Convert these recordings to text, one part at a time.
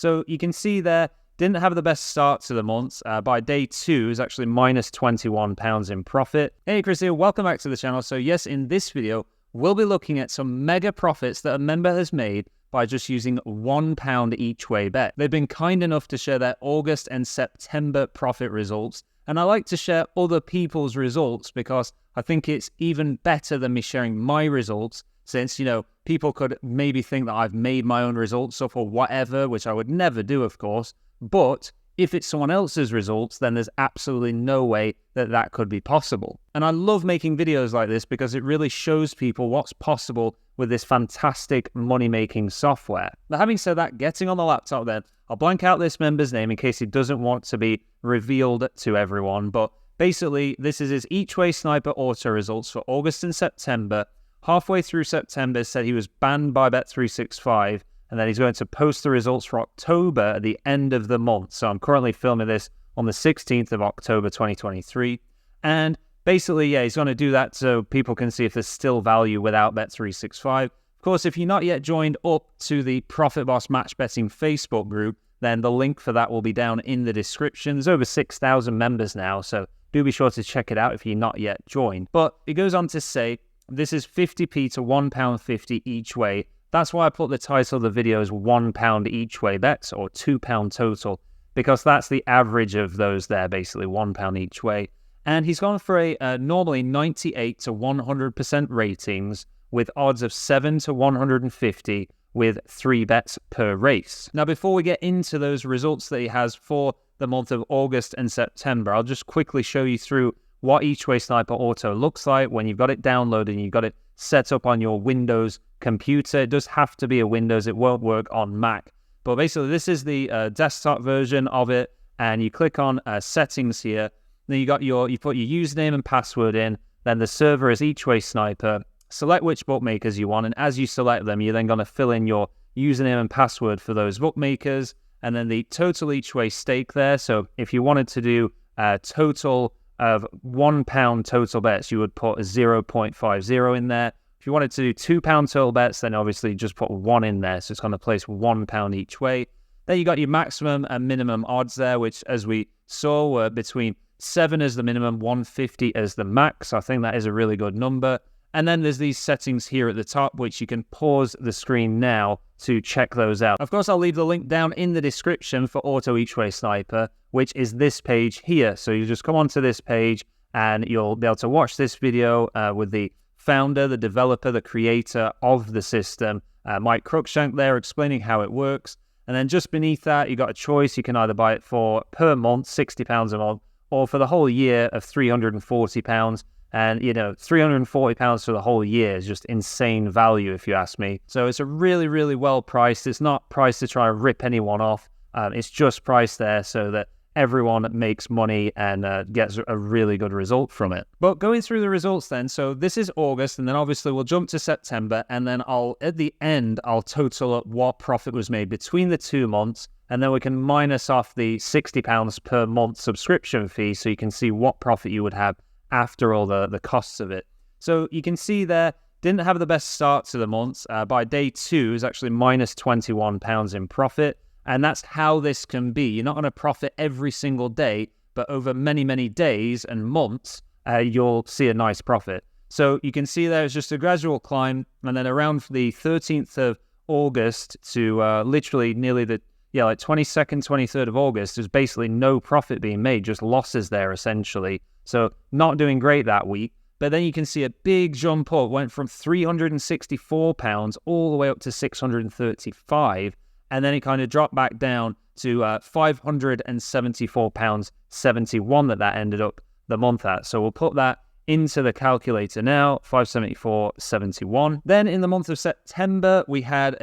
So you can see there, didn't have the best start to the month. By day 2 is actually minus £21 in profit. Hey, Chris here, welcome back to the channel. So yes, in this video, we'll be looking at some mega profits that a member has made by just using £1 each way bet. They've been kind enough to share their August and September profit results. And I like to share other people's results because I think it's even better than me sharing my results, since, you know, people could maybe think that I've made my own results up or whatever, which I would never do, of course. But if it's someone else's results, then there's absolutely no way that that could be possible. And I love making videos like this because it really shows people what's possible with this fantastic money-making software. Now, having said that, getting on the laptop then, I'll blank out this member's name in case he doesn't want to be revealed to everyone. But basically, this is his each way sniper auto results for August and September. Halfway through September, said he was banned by Bet365. And then he's going to post the results for October at the end of the month. So I'm currently filming this on the 16th of October 2023. And basically, yeah, he's going to do that so people can see if there's still value without Bet365. Of course, if you're not yet joined up to the Profit Boss Match Betting Facebook group, then the link for that will be down in the description. There's over 6,000 members now, so do be sure to check it out if you're not yet joined. But it goes on to say, this is 50p to £1.50 each way. That's why I put the title of the video as £1 each way bets, or £2 total, because that's the average of those there, basically £1 each way. And he's gone for a normally 98 to 100% ratings with odds of 7 to 150 with 3 bets per race. Now, before we get into those results that he has for the month of August and September, I'll just quickly show you through what Each Way Sniper Auto looks like when you've got it downloaded and you've got it set up on your Windows computer. It does have to be a Windows, it won't work on Mac. But basically, this is the desktop version of it, and you click on settings here. Then you put your username and password in. Then the server is Each Way Sniper. Select which bookmakers you want, and as you select them, you're then going to fill in your username and password for those bookmakers, and then the total each way stake there. So if you wanted to do a total of £1 total bets, you would put a 0.50 in there. If you wanted to do £2 total bets, then obviously just put 1 in there. So it's going to place £1 each way. Then you got your maximum and minimum odds there, which, as we saw, were between 7 as the minimum, 150 as the max. I think that is a really good number. And then there's these settings here at the top, which you can pause the screen now to check those out. Of course, I'll leave the link down in the description for Auto Each Way Sniper, which is this page here. So you just come onto this page and you'll be able to watch this video with the founder, the developer, the creator of the system, Mike Cruikshank there, explaining how it works. And then just beneath that, you got a choice. You can either buy it for per month, £60 a month, or for the whole year of £340. And, you know, £340 for the whole year is just insane value, if you ask me. So it's a really, really well priced. It's not priced to try and rip anyone off. It's just priced there so that everyone makes money and gets a really good result from it. But going through the results then, so this is August, and then obviously we'll jump to September, and then at the end, I'll total up what profit was made between the 2 months, and then we can minus off the £60 per month subscription fee so you can see what profit you would have after all the costs of it. So you can see there, didn't have the best start to the month. By day 2 is actually minus £21 in profit. And that's how this can be. You're not going to profit every single day, but over many, many days and months, you'll see a nice profit. So you can see there it's just a gradual climb. And then around the 13th of August to literally nearly the 22nd, 23rd of August, there's basically no profit being made, just losses there essentially. So not doing great that week. But then you can see a big jump up, went from £364 all the way up to £635. And then it kind of dropped back down to £574.71 that ended up the month at. So we'll put that into the calculator now, 574.71. Then in the month of September, we had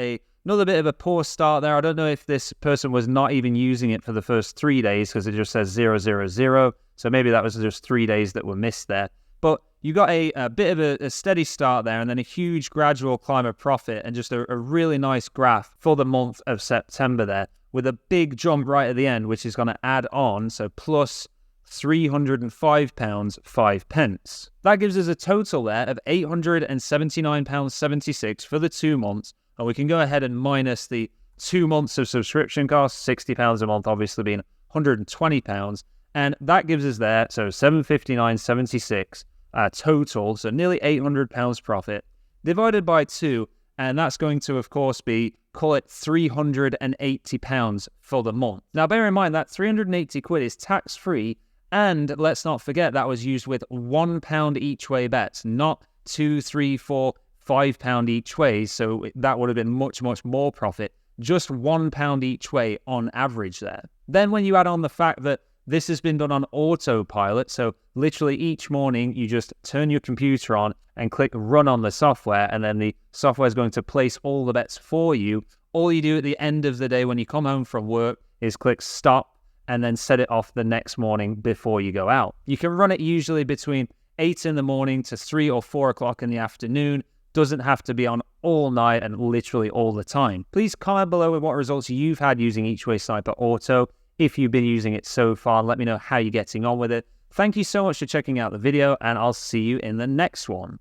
another bit of a poor start there. I don't know if this person was not even using it for the first 3 days because it just says 000. So maybe that was just 3 days that were missed there. But you got a bit of a steady start there, and then a huge gradual climb of profit, and just a really nice graph for the month of September there, with a big jump right at the end, which is going to add on, so plus £305.05. That gives us a total there of £879.76 for the 2 months, and we can go ahead and minus the 2 months of subscription costs, £60 a month, obviously being £120. And that gives us there, so £759.76 total, so nearly £800 profit, divided by 2, and that's going to, of course, be, call it £380 for the month. Now, bear in mind that 380 quid is tax-free, and let's not forget that was used with £1 each way bets, not £2, £3, £4, £5 each way, so that would have been much, much more profit, just £1 each way on average there. Then when you add on the fact that this has been done on autopilot, so literally each morning you just turn your computer on and click run on the software, and then the software is going to place all the bets for you. All you do at the end of the day when you come home from work is click stop and then set it off the next morning before you go out. You can run it usually between 8 in the morning to 3 or 4 o'clock in the afternoon. Doesn't have to be on all night and literally all the time. Please comment below with what results you've had using Each Way Sniper Auto, if you've been using it so far, and let me know how you're getting on with it. Thank you so much for checking out the video, and I'll see you in the next one.